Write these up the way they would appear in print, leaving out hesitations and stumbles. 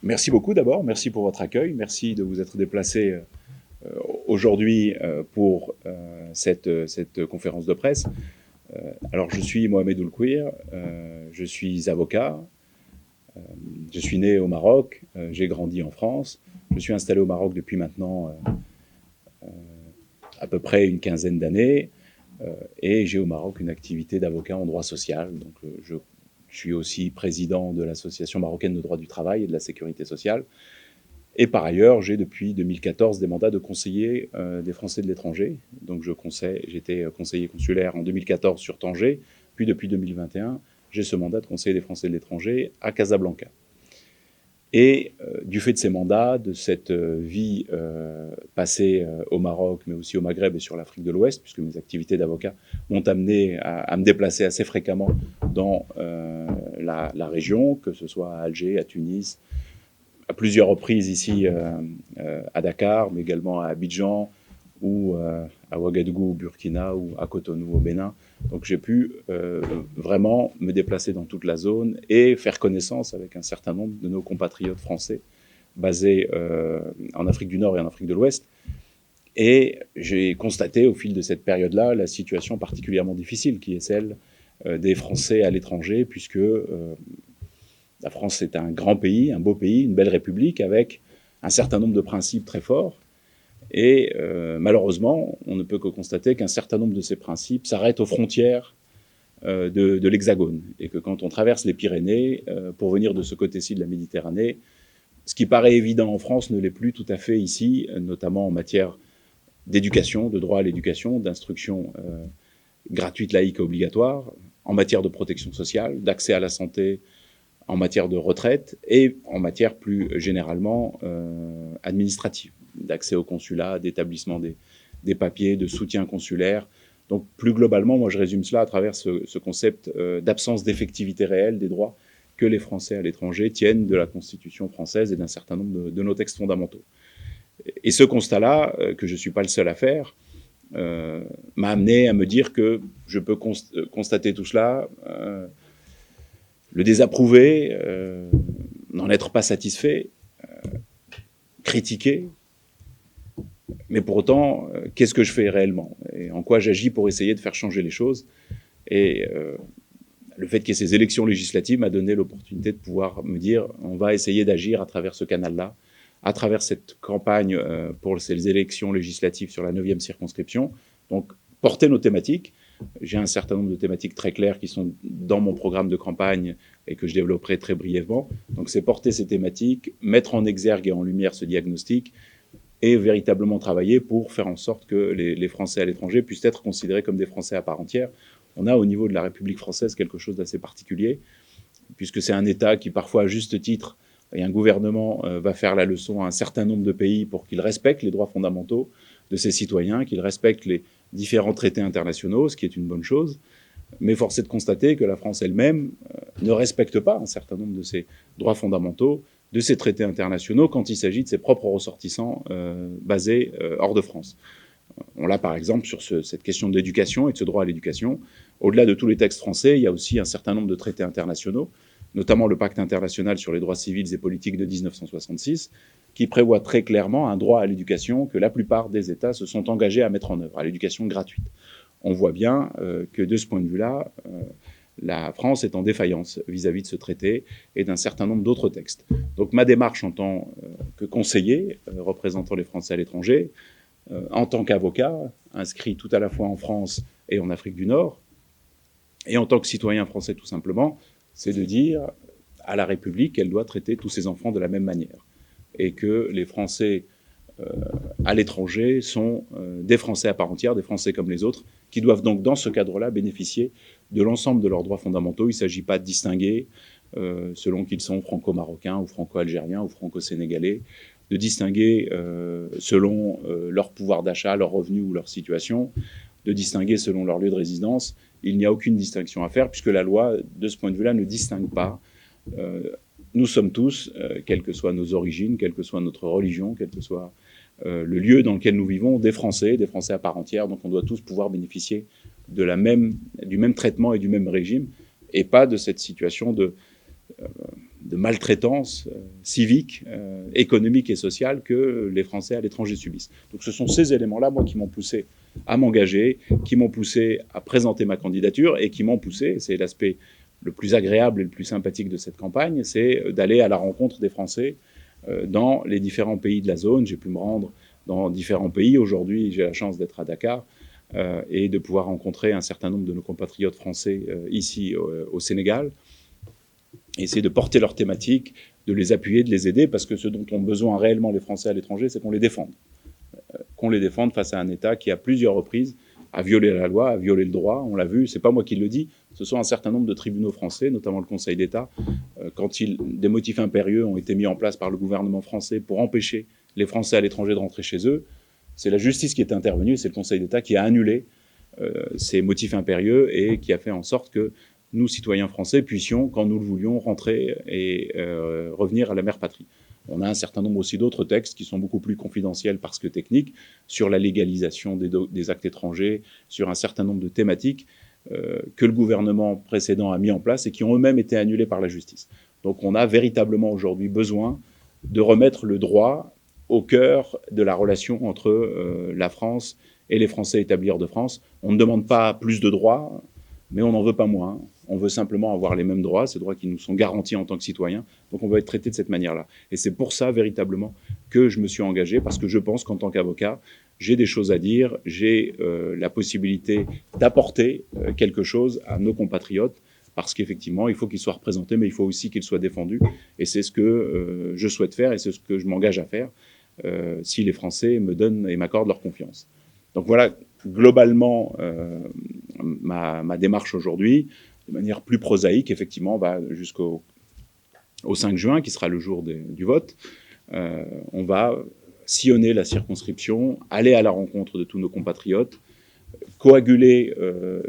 Merci beaucoup d'abord, merci pour votre accueil, merci de vous être déplacé aujourd'hui pour cette conférence de presse. Alors je suis Mohamed Oulkouir, je suis avocat, je suis né au Maroc, j'ai grandi en France, je suis installé au Maroc depuis maintenant à peu près une quinzaine d'années et j'ai au Maroc une activité d'avocat en droit social. Donc je suis aussi président de l'Association marocaine de droit du travail et de la sécurité sociale. Et par ailleurs, j'ai depuis 2014 des mandats de conseiller des Français de l'étranger. Donc j'étais conseiller consulaire en 2014 sur Tanger, puis depuis 2021, j'ai ce mandat de conseiller des Français de l'étranger à Casablanca. Et du fait de ces mandats, de cette vie passée au Maroc, mais aussi au Maghreb et sur l'Afrique de l'Ouest, puisque mes activités d'avocat m'ont amené à me déplacer assez fréquemment dans la région, que ce soit à Alger, à Tunis, à plusieurs reprises ici à Dakar, mais également à Abidjan ou à Ouagadougou au Burkina ou à Cotonou au Bénin. Donc j'ai pu vraiment me déplacer dans toute la zone et faire connaissance avec un certain nombre de nos compatriotes français basés en Afrique du Nord et en Afrique de l'Ouest. Et j'ai constaté au fil de cette période-là la situation particulièrement difficile qui est celle des Français à l'étranger, puisque la France est un grand pays, un beau pays, une belle république avec un certain nombre de principes très forts. Et malheureusement, on ne peut que constater qu'un certain nombre de ces principes s'arrêtent aux frontières de l'Hexagone. Et que quand on traverse les Pyrénées pour venir de ce côté-ci de la Méditerranée, ce qui paraît évident en France ne l'est plus tout à fait ici, notamment en matière d'éducation, de droit à l'éducation, d'instruction gratuite, laïque et obligatoire, en matière de protection sociale, d'accès à la santé, en matière de retraite et en matière plus généralement administrative, d'accès au consulat, d'établissement des papiers, de soutien consulaire. Donc plus globalement, moi je résume cela à travers ce concept d'absence d'effectivité réelle des droits que les Français à l'étranger tiennent de la Constitution française et d'un certain nombre de nos textes fondamentaux. Et ce constat-là, que je ne suis pas le seul à faire, m'a amené à me dire que je peux constater tout cela, le désapprouver, n'en être pas satisfait, critiquer, mais pour autant, qu'est-ce que je fais réellement et en quoi j'agis pour essayer de faire changer les choses. Et le fait qu'il y ait ces élections législatives m'a donné l'opportunité de pouvoir me dire on va essayer d'agir à travers ce canal-là, à travers cette campagne pour ces élections législatives sur la 9e circonscription, donc porter nos thématiques. J'ai un certain nombre de thématiques très claires qui sont dans mon programme de campagne et que je développerai très brièvement. Donc c'est porter ces thématiques, mettre en exergue et en lumière ce diagnostic et véritablement travailler pour faire en sorte que les Français à l'étranger puissent être considérés comme des Français à part entière. On a au niveau de la République française quelque chose d'assez particulier, puisque c'est un État qui parfois à juste titre et un gouvernement va faire la leçon à un certain nombre de pays pour qu'ils respectent les droits fondamentaux de ses citoyens, qu'ils respectent les différents traités internationaux, ce qui est une bonne chose. Mais force est de constater que la France elle-même ne respecte pas un certain nombre de ses droits fondamentaux, de ses traités internationaux, quand il s'agit de ses propres ressortissants basés hors de France. On l'a par exemple sur cette question de l'éducation et de ce droit à l'éducation. Au-delà de tous les textes français, il y a aussi un certain nombre de traités internationaux, notamment le Pacte international sur les droits civils et politiques de 1966, qui prévoit très clairement un droit à l'éducation que la plupart des États se sont engagés à mettre en œuvre, à l'éducation gratuite. On voit bien que de ce point de vue-là, la France est en défaillance vis-à-vis de ce traité et d'un certain nombre d'autres textes. Donc ma démarche en tant que conseiller représentant les Français à l'étranger, en tant qu'avocat, inscrit tout à la fois en France et en Afrique du Nord, et en tant que citoyen français tout simplement, c'est de dire à la République qu'elle doit traiter tous ses enfants de la même manière. Et que les Français à l'étranger sont des Français à part entière, des Français comme les autres, qui doivent donc dans ce cadre-là bénéficier de l'ensemble de leurs droits fondamentaux. Il ne s'agit pas de distinguer selon qu'ils sont franco-marocains ou franco-algériens ou franco-sénégalais, de distinguer selon leur pouvoir d'achat, leur revenu ou leur situation, de distinguer selon leur lieu de résidence. Il n'y a aucune distinction à faire puisque la loi, de ce point de vue-là, ne distingue pas. Nous sommes tous, quelles que soient nos origines, quelle que soit notre religion, quel que soit le lieu dans lequel nous vivons, des Français à part entière. Donc on doit tous pouvoir bénéficier de du même traitement et du même régime, et pas de cette situation maltraitance civique, économique et sociale que les Français à l'étranger subissent. Donc ce sont ces éléments-là, moi, qui m'ont poussé à m'engager, qui m'ont poussé à présenter ma candidature et qui m'ont poussé, c'est l'aspect le plus agréable et le plus sympathique de cette campagne, c'est d'aller à la rencontre des Français dans les différents pays de la zone. J'ai pu me rendre dans différents pays. Aujourd'hui, j'ai la chance d'être à Dakar et de pouvoir rencontrer un certain nombre de nos compatriotes français ici au Sénégal. Essayer de porter leurs thématiques, de les appuyer, de les aider, parce que ce dont ont besoin réellement les Français à l'étranger, c'est qu'on les défende. Qu'on les défende face à un État qui, à plusieurs reprises, a violé la loi, a violé le droit. On l'a vu, c'est pas moi qui le dis, ce sont un certain nombre de tribunaux français, notamment le Conseil d'État, quand des motifs impérieux ont été mis en place par le gouvernement français pour empêcher les Français à l'étranger de rentrer chez eux. C'est la justice qui est intervenue, c'est le Conseil d'État qui a annulé ces motifs impérieux et qui a fait en sorte que nous, citoyens français, puissions, quand nous le voulions, rentrer et revenir à la mère patrie. On a un certain nombre aussi d'autres textes qui sont beaucoup plus confidentiels parce que techniques, sur la légalisation des actes étrangers, sur un certain nombre de thématiques que le gouvernement précédent a mis en place et qui ont eux-mêmes été annulés par la justice. Donc on a véritablement aujourd'hui besoin de remettre le droit au cœur de la relation entre la France et les Français établis hors de France. On ne demande pas plus de droits, mais on n'en veut pas moins. On veut simplement avoir les mêmes droits, ces droits qui nous sont garantis en tant que citoyens. Donc on va être traité de cette manière-là. Et c'est pour ça, véritablement, que je me suis engagé, parce que je pense qu'en tant qu'avocat, j'ai des choses à dire, j'ai la possibilité d'apporter quelque chose à nos compatriotes, parce qu'effectivement, il faut qu'ils soient représentés, mais il faut aussi qu'ils soient défendus. Et c'est ce que je souhaite faire, et c'est ce que je m'engage à faire, si les Français me donnent et m'accordent leur confiance. Donc voilà, globalement, ma démarche aujourd'hui, de manière plus prosaïque, effectivement, va jusqu'au 5 juin, qui sera le jour du vote. On va sillonner la circonscription, aller à la rencontre de tous nos compatriotes, coaguler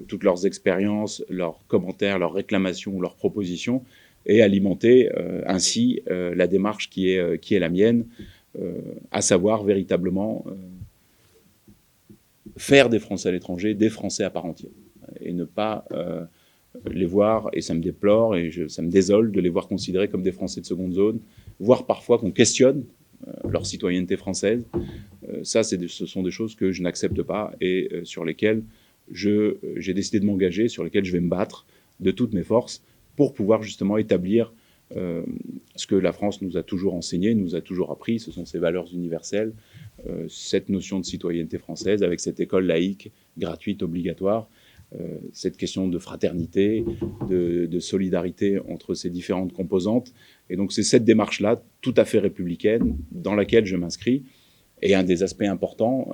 toutes leurs expériences, leurs commentaires, leurs réclamations, leurs propositions, et alimenter ainsi la démarche qui est la mienne, à savoir véritablement faire des Français à l'étranger des Français à part entière, et ne pas les voir, et ça me déplore, et ça me désole de les voir considérés comme des Français de seconde zone, voire parfois qu'on questionne leur citoyenneté française. Ça, ce sont des choses que je n'accepte pas et sur lesquelles j'ai décidé de m'engager, sur lesquelles je vais me battre de toutes mes forces pour pouvoir justement établir ce que la France nous a toujours enseigné, nous a toujours appris, ce sont ces valeurs universelles, cette notion de citoyenneté française avec cette école laïque, gratuite, obligatoire, cette question de fraternité, de solidarité entre ces différentes composantes. Et donc c'est cette démarche-là, tout à fait républicaine, dans laquelle je m'inscris. Et un des aspects importants,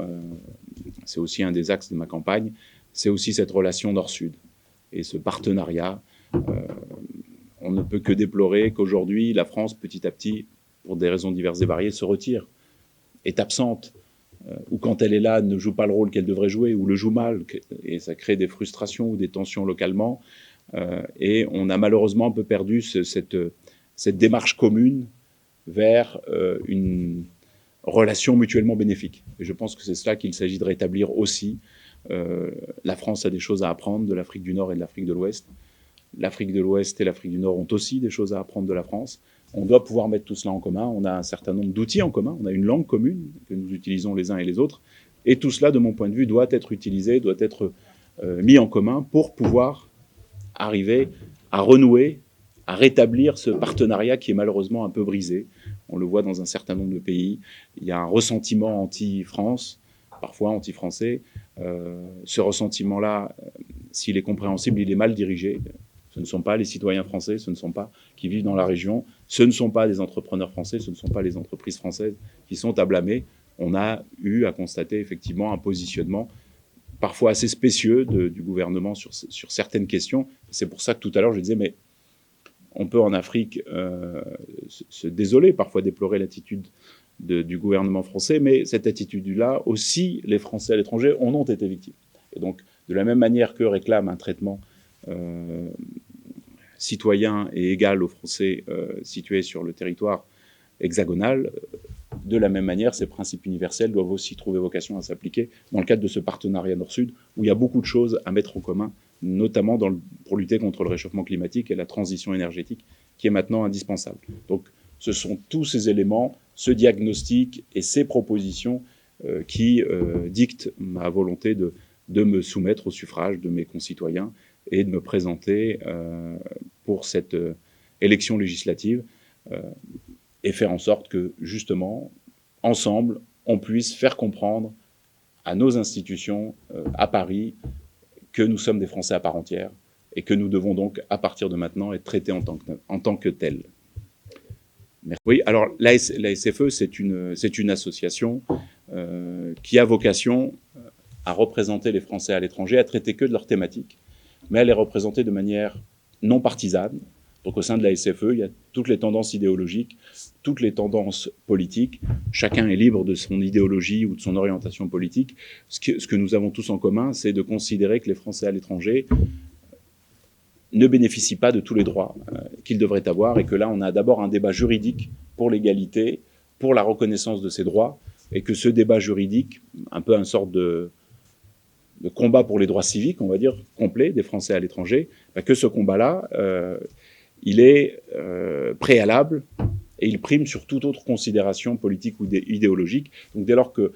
c'est aussi un des axes de ma campagne, c'est aussi cette relation Nord-Sud et ce partenariat. On ne peut que déplorer qu'aujourd'hui, la France, petit à petit, pour des raisons diverses et variées, se retire, est absente, ou quand elle est là, ne joue pas le rôle qu'elle devrait jouer, ou le joue mal, et ça crée des frustrations ou des tensions localement. Et on a malheureusement un peu perdu cette démarche commune vers une relation mutuellement bénéfique. Et je pense que c'est cela qu'il s'agit de rétablir aussi. La France a des choses à apprendre de l'Afrique du Nord et de l'Afrique de l'Ouest. L'Afrique de l'Ouest et l'Afrique du Nord ont aussi des choses à apprendre de la France. On doit pouvoir mettre tout cela en commun. On a un certain nombre d'outils en commun. On a une langue commune que nous utilisons les uns et les autres. Et tout cela, de mon point de vue, doit être utilisé, doit être mis en commun pour pouvoir arriver à renouer, à rétablir ce partenariat qui est malheureusement un peu brisé. On le voit dans un certain nombre de pays. Il y a un ressentiment anti-France, parfois anti-français. Ce ressentiment-là, s'il est compréhensible, il est mal dirigé. Ce ne sont pas les citoyens français, ce ne sont pas qui vivent dans la région, ce ne sont pas les entrepreneurs français, ce ne sont pas les entreprises françaises qui sont à blâmer. On a eu à constater effectivement un positionnement parfois assez spécieux du gouvernement sur certaines questions. C'est pour ça que tout à l'heure je disais, mais on peut en Afrique se désoler, parfois déplorer l'attitude du gouvernement français, mais cette attitude-là, aussi les Français à l'étranger en ont été victimes. Et donc, de la même manière que réclame un traitement citoyen et égal aux Français situés sur le territoire hexagonal, de la même manière, ces principes universels doivent aussi trouver vocation à s'appliquer dans le cadre de ce partenariat Nord-Sud, où il y a beaucoup de choses à mettre en commun, notamment pour lutter contre le réchauffement climatique et la transition énergétique, qui est maintenant indispensable. Donc, ce sont tous ces éléments, ce diagnostic et ces propositions qui dictent ma volonté de me soumettre au suffrage de mes concitoyens et de me présenter pour cette élection législative et faire en sorte que, justement, ensemble, on puisse faire comprendre à nos institutions à Paris que nous sommes des Français à part entière et que nous devons donc, à partir de maintenant, être traités en tant que tels. Merci. Oui, alors la SFE, c'est une association qui a vocation à représenter les Français à l'étranger, à traiter que de leurs thématiques, mais à les représenter de manière non partisane. Donc au sein de la SFE, il y a toutes les tendances idéologiques, toutes les tendances politiques. Chacun est libre de son idéologie ou de son orientation politique. Ce que nous avons tous en commun, c'est de considérer que les Français à l'étranger ne bénéficient pas de tous les droits qu'ils devraient avoir, et que là, on a d'abord un débat juridique pour l'égalité, pour la reconnaissance de ces droits, et que ce débat juridique, un peu une sorte de combat pour les droits civiques, on va dire, complet des Français à l'étranger, que ce combat-là, il est préalable et il prime sur toute autre considération politique ou idéologique. Donc dès lors que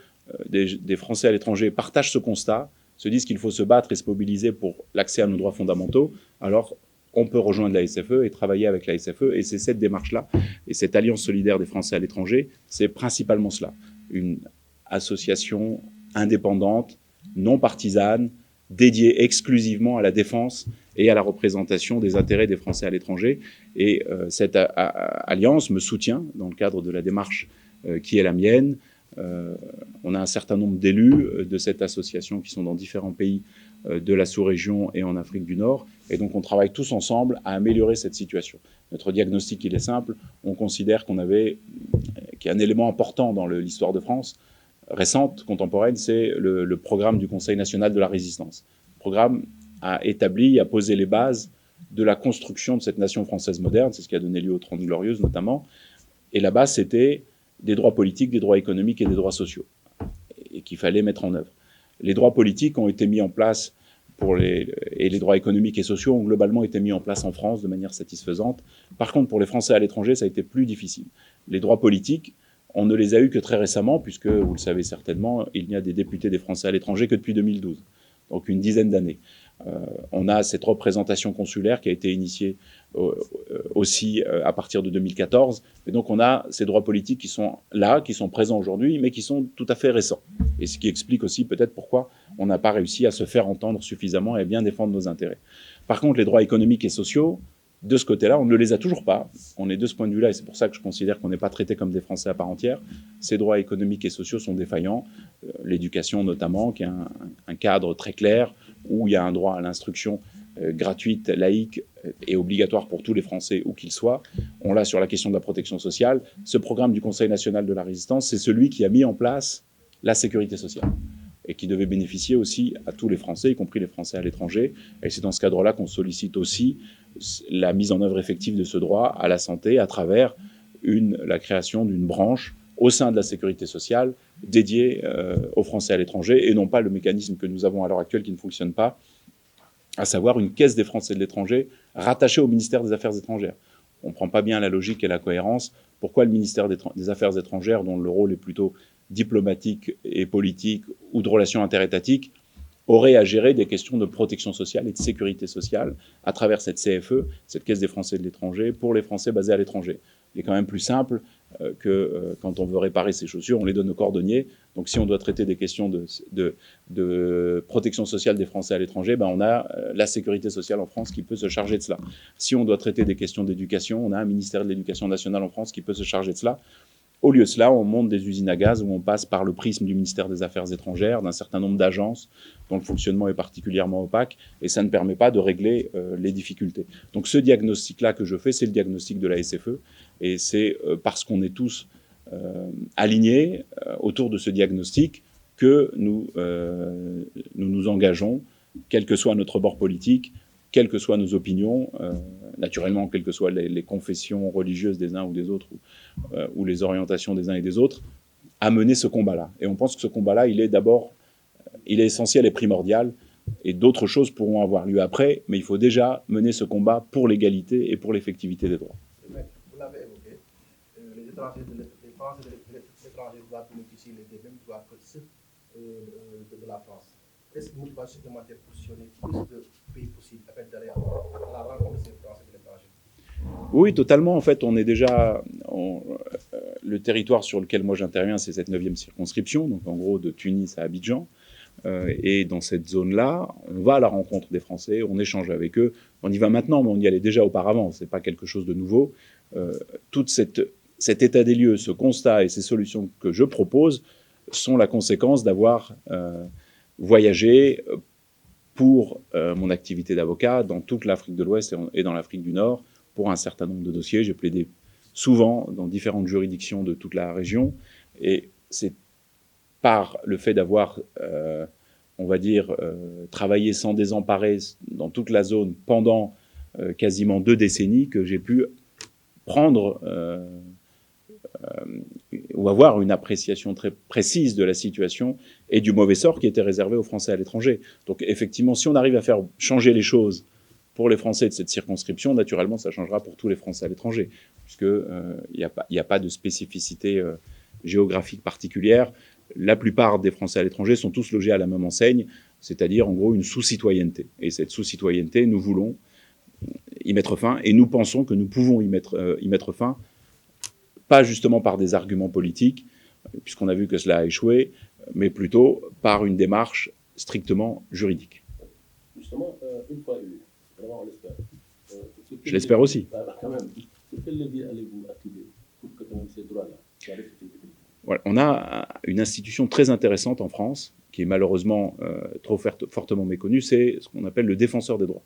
des Français à l'étranger partagent ce constat, se disent qu'il faut se battre et se mobiliser pour l'accès à nos droits fondamentaux, alors on peut rejoindre la SFE et travailler avec la SFE. Et c'est cette démarche-là, et cette alliance solidaire des Français à l'étranger, c'est principalement cela. Une association indépendante, non partisane, dédiée exclusivement à la défense et à la représentation des intérêts des Français à l'étranger. Et cette alliance me soutient dans le cadre de la démarche qui est la mienne. On a un certain nombre d'élus de cette association qui sont dans différents pays de la sous-région et en Afrique du Nord. Et donc on travaille tous ensemble à améliorer cette situation. Notre diagnostic, il est simple. On considère qu'il y a un élément important dans l'histoire de France récente, contemporaine, c'est le programme du Conseil national de la résistance. Le programme a posé les bases de la construction de cette nation française moderne. C'est ce qui a donné lieu aux 30 Glorieuses notamment. Et la base, c'était des droits politiques, des droits économiques et des droits sociaux, et qu'il fallait mettre en œuvre. Les droits politiques ont été mis en place et les droits économiques et sociaux ont globalement été mis en place en France de manière satisfaisante. Par contre, pour les Français à l'étranger, ça a été plus difficile. Les droits politiques, on ne les a eus que très récemment, puisque, vous le savez certainement, il n'y a des députés des Français à l'étranger que depuis 2012, donc une dizaine d'années. On a cette représentation consulaire qui a été initiée aussi à partir de 2014. Et donc on a ces droits politiques qui sont là, qui sont présents aujourd'hui, mais qui sont tout à fait récents. Et ce qui explique aussi peut-être pourquoi on n'a pas réussi à se faire entendre suffisamment et à bien défendre nos intérêts. Par contre, les droits économiques et sociaux, de ce côté-là, on ne les a toujours pas. On est de ce point de vue-là, et c'est pour ça que je considère qu'on n'est pas traité comme des Français à part entière. Ces droits économiques et sociaux sont défaillants. L'éducation notamment, qui est un cadre très clair, où il y a un droit à l'instruction gratuite, laïque et obligatoire pour tous les Français, où qu'ils soient. On l'a sur la question de la protection sociale. Ce programme du Conseil national de la résistance, c'est celui qui a mis en place la sécurité sociale, et qui devait bénéficier aussi à tous les Français, y compris les Français à l'étranger. Et c'est dans ce cadre-là qu'on sollicite aussi la mise en œuvre effective de ce droit à la santé à travers la création d'une branche au sein de la sécurité sociale dédiée aux Français à l'étranger, et non pas le mécanisme que nous avons à l'heure actuelle qui ne fonctionne pas, à savoir une caisse des Français de l'étranger rattachée au ministère des Affaires étrangères. On ne prend pas bien la logique et la cohérence. Pourquoi le ministère des Affaires étrangères, dont le rôle est plutôt diplomatique et politique ou de relations interétatiques, aurait à gérer des questions de protection sociale et de sécurité sociale à travers cette CFE, cette Caisse des Français de l'étranger, pour les Français basés à l'étranger. Il est quand même plus simple que quand on veut réparer ses chaussures, on les donne aux cordonniers. Donc si on doit traiter des questions de protection sociale des Français à l'étranger, ben on a la sécurité sociale en France qui peut se charger de cela. Si on doit traiter des questions d'éducation, on a un ministère de l'Éducation nationale en France qui peut se charger de cela. Au lieu de cela, on monte des usines à gaz où on passe par le prisme du ministère des Affaires étrangères, d'un certain nombre d'agences dont le fonctionnement est particulièrement opaque, et ça ne permet pas de régler les difficultés. Donc ce diagnostic-là que je fais, c'est le diagnostic de la SFE, et c'est parce qu'on est tous alignés autour de ce diagnostic que nous nous engageons, quel que soit notre bord politique, quelles que soient nos opinions, naturellement, quelles que soient les confessions religieuses des uns ou des autres, ou les orientations des uns et des autres, à mener ce combat-là. Et on pense que ce combat-là, il est essentiel et primordial, et d'autres choses pourront avoir lieu après, mais il faut déjà mener ce combat pour l'égalité et pour l'effectivité des droits. Français de l'étranger doivent bénéficier des mêmes droits que ceux de la France. Est-ce que vous pouvez supplémentaire positionner plus de pays possible afin d'aller à la rencontre de ces Français de l'étranger? Oui, totalement. En fait, on est déjà... le territoire sur lequel moi j'interviens, c'est cette 9e circonscription, donc en gros de Tunis à Abidjan. Et dans cette zone-là, on va à la rencontre des Français, on échange avec eux. On y va maintenant, mais on y allait déjà auparavant. Ce n'est pas quelque chose de nouveau. Tout cet état des lieux, ce constat et ces solutions que je propose sont la conséquence d'avoir voyagé pour mon activité d'avocat dans toute l'Afrique de l'Ouest et dans l'Afrique du Nord pour un certain nombre de dossiers. J'ai plaidé souvent dans différentes juridictions de toute la région. Et c'est par le fait d'avoir, on va dire, travaillé sans désemparer dans toute la zone pendant quasiment 2 décennies que j'ai pu prendre ou avoir une appréciation très précise de la situation et du mauvais sort qui était réservé aux Français à l'étranger. Donc effectivement, si on arrive à faire changer les choses pour les Français de cette circonscription, naturellement, ça changera pour tous les Français à l'étranger, puisqu'il n'y a pas de spécificité géographique particulière. La plupart des Français à l'étranger sont tous logés à la même enseigne, c'est-à-dire en gros une sous-citoyenneté. Et cette sous-citoyenneté, nous voulons y mettre fin, et nous pensons que nous pouvons y mettre fin, pas justement par des arguments politiques, puisqu'on a vu que cela a échoué, mais plutôt par une démarche strictement juridique. Justement, une fois élu, vraiment on l'espère. Je l'espère aussi. Quand même, sur quel levier allez-vous activer pour que ces droits-là soient respectés? Voilà, on a une institution très intéressante en France, qui est malheureusement trop fortement méconnue, c'est ce qu'on appelle le défenseur des droits.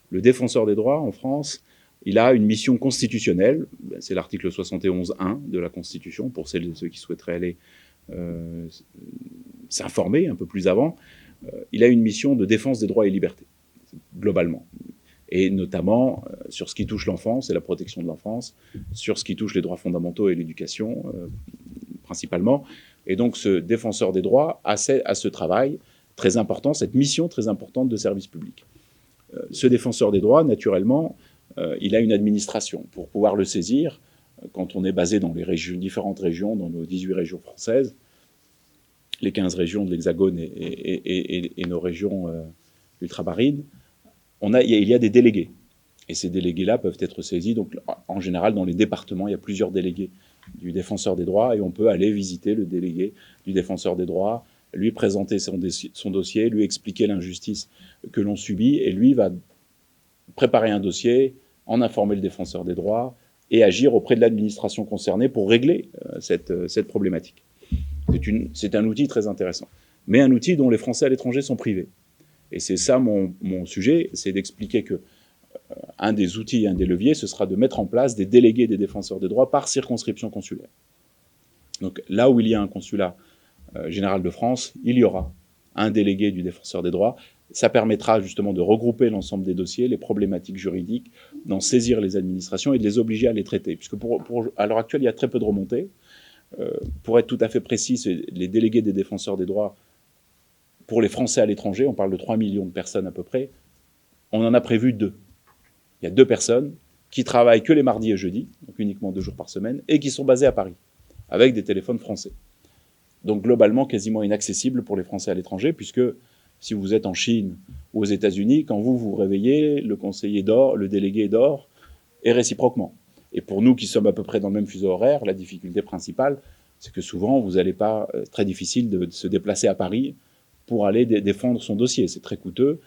Le défenseur des droits en France, il a une mission constitutionnelle, c'est l'article 71.1 de la Constitution, pour celles et ceux qui souhaiteraient aller s'informer un peu plus avant. Il a une mission de défense des droits et libertés, globalement. Et notamment sur ce qui touche l'enfance et la protection de l'enfance, sur ce qui touche les droits fondamentaux et l'éducation, principalement. Et donc ce défenseur des droits a ce travail très important, cette mission très importante de service public. Ce défenseur des droits, naturellement, il a une administration pour pouvoir le saisir quand on est basé dans les différentes régions, dans nos 18 régions françaises, les 15 régions de l'Hexagone et nos régions ultramarines. Il y a des délégués. Et ces délégués-là peuvent être saisis. Donc, en général, dans les départements, il y a plusieurs délégués du défenseur des droits et on peut aller visiter le délégué du défenseur des droits, lui présenter son dossier, lui expliquer l'injustice que l'on subit et lui va préparer un dossier, en informer le défenseur des droits et agir auprès de l'administration concernée pour régler cette problématique. C'est un outil très intéressant, mais un outil dont les Français à l'étranger sont privés. Et c'est ça mon sujet, c'est d'expliquer que un des outils, un des leviers, ce sera de mettre en place des délégués des défenseurs des droits par circonscription consulaire. Donc là où il y a un consulat général de France, il y aura un délégué du défenseur des droits. Ça permettra justement de regrouper l'ensemble des dossiers, les problématiques juridiques, d'en saisir les administrations et de les obliger à les traiter. Puisque à l'heure actuelle, il y a très peu de remontées. Pour être tout à fait précis, les délégués des défenseurs des droits, pour les Français à l'étranger, on parle de 3 millions de personnes à peu près, on en a prévu 2. Il y a 2 personnes qui travaillent que les mardis et jeudis, donc uniquement 2 jours par semaine, et qui sont basées à Paris, avec des téléphones français. Donc globalement, quasiment inaccessible pour les Français à l'étranger, puisque si vous êtes en Chine ou aux États-Unis, quand vous vous réveillez, le conseiller dort, le délégué dort, et réciproquement. Et pour nous qui sommes à peu près dans le même fuseau horaire, la difficulté principale, c'est que souvent, vous n'allez pas, très difficile de se déplacer à Paris pour aller défendre son dossier. C'est très coûteux.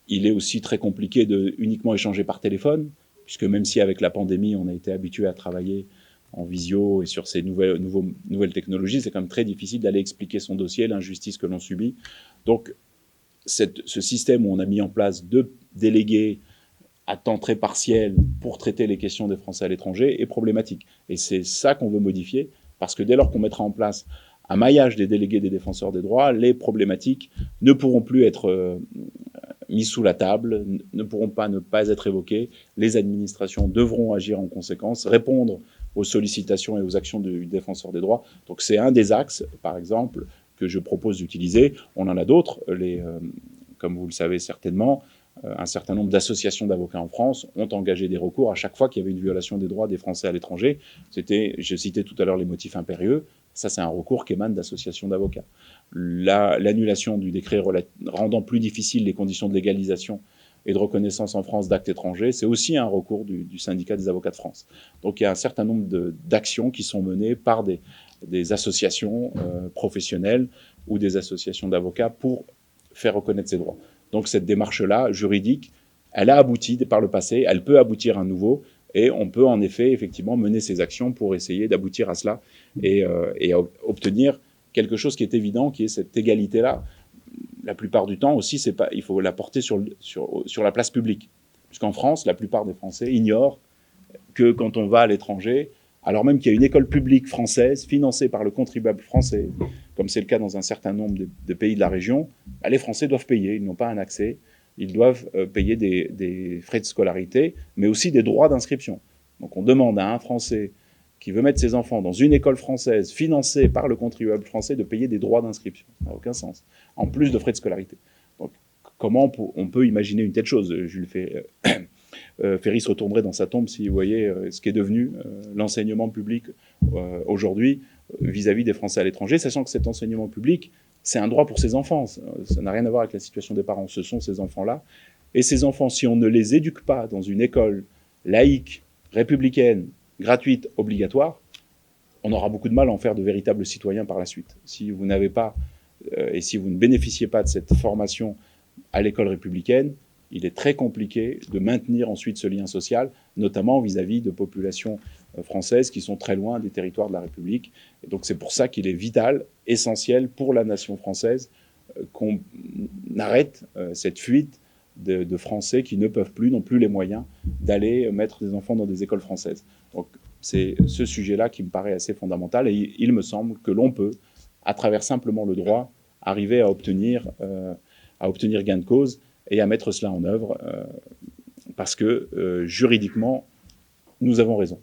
Il est aussi très compliqué de uniquement échanger par téléphone, puisque même si avec la pandémie, on a été habitué à travailler en visio et sur ces nouvelles technologies, c'est quand même très difficile d'aller expliquer son dossier, l'injustice que l'on subit. Donc, ce système où on a mis en place 2 délégués à temps très partiel pour traiter les questions des Français à l'étranger est problématique. Et c'est ça qu'on veut modifier, parce que dès lors qu'on mettra en place un maillage des délégués des défenseurs des droits, les problématiques ne pourront plus être mises sous la table, ne pourront ne pas être évoquées. Les administrations devront agir en conséquence, répondre aux sollicitations et aux actions du défenseur des droits. Donc c'est un des axes, par exemple, que je propose d'utiliser. On en a d'autres, comme vous le savez certainement, un certain nombre d'associations d'avocats en France ont engagé des recours à chaque fois qu'il y avait une violation des droits des Français à l'étranger. Je citais tout à l'heure les motifs impérieux. Ça, c'est un recours qui émane d'associations d'avocats. L'annulation du décret rendant plus difficiles les conditions de légalisation et de reconnaissance en France d'actes étrangers, c'est aussi un recours du syndicat des avocats de France. Donc il y a un certain nombre d'actions qui sont menées par des associations professionnelles ou des associations d'avocats pour faire reconnaître ces droits. Donc cette démarche-là, juridique, elle a abouti par le passé, elle peut aboutir à nouveau, et on peut en effet effectivement mener ces actions pour essayer d'aboutir à cela et à obtenir quelque chose qui est évident, qui est cette égalité-là. La plupart du temps aussi, il faut la porter sur la place publique. Puisqu'en France, la plupart des Français ignorent que quand on va à l'étranger, alors même qu'il y a une école publique française financée par le contribuable français, comme c'est le cas dans un certain nombre de pays de la région, les Français doivent payer, ils n'ont pas un accès, ils doivent payer des frais de scolarité, mais aussi des droits d'inscription. Donc on demande à un Français qui veut mettre ses enfants dans une école française financée par le contribuable français de payer des droits d'inscription. Ça n'a aucun sens. En plus de frais de scolarité. Donc, comment on peut imaginer une telle chose? Jules Ferry se retournerait dans sa tombe si vous voyez ce qu'est devenu l'enseignement public aujourd'hui vis-à-vis des Français à l'étranger, sachant que cet enseignement public, c'est un droit pour ses enfants. Ça n'a rien à voir avec la situation des parents. Ce sont ces enfants-là. Et ces enfants, si on ne les éduque pas dans une école laïque, républicaine, gratuite, obligatoire, on aura beaucoup de mal à en faire de véritables citoyens par la suite. Si vous n'avez pas, et si vous ne bénéficiez pas de cette formation à l'école républicaine, il est très compliqué de maintenir ensuite ce lien social, notamment vis-à-vis de populations françaises qui sont très loin des territoires de la République. Et donc c'est pour ça qu'il est vital, essentiel pour la nation française, qu'on arrête cette fuite de Français qui ne peuvent plus, n'ont plus les moyens d'aller mettre des enfants dans des écoles françaises. Donc c'est ce sujet-là qui me paraît assez fondamental et il me semble que l'on peut, à travers simplement le droit, arriver à obtenir gain de cause et à mettre cela en œuvre parce que juridiquement, nous avons raison.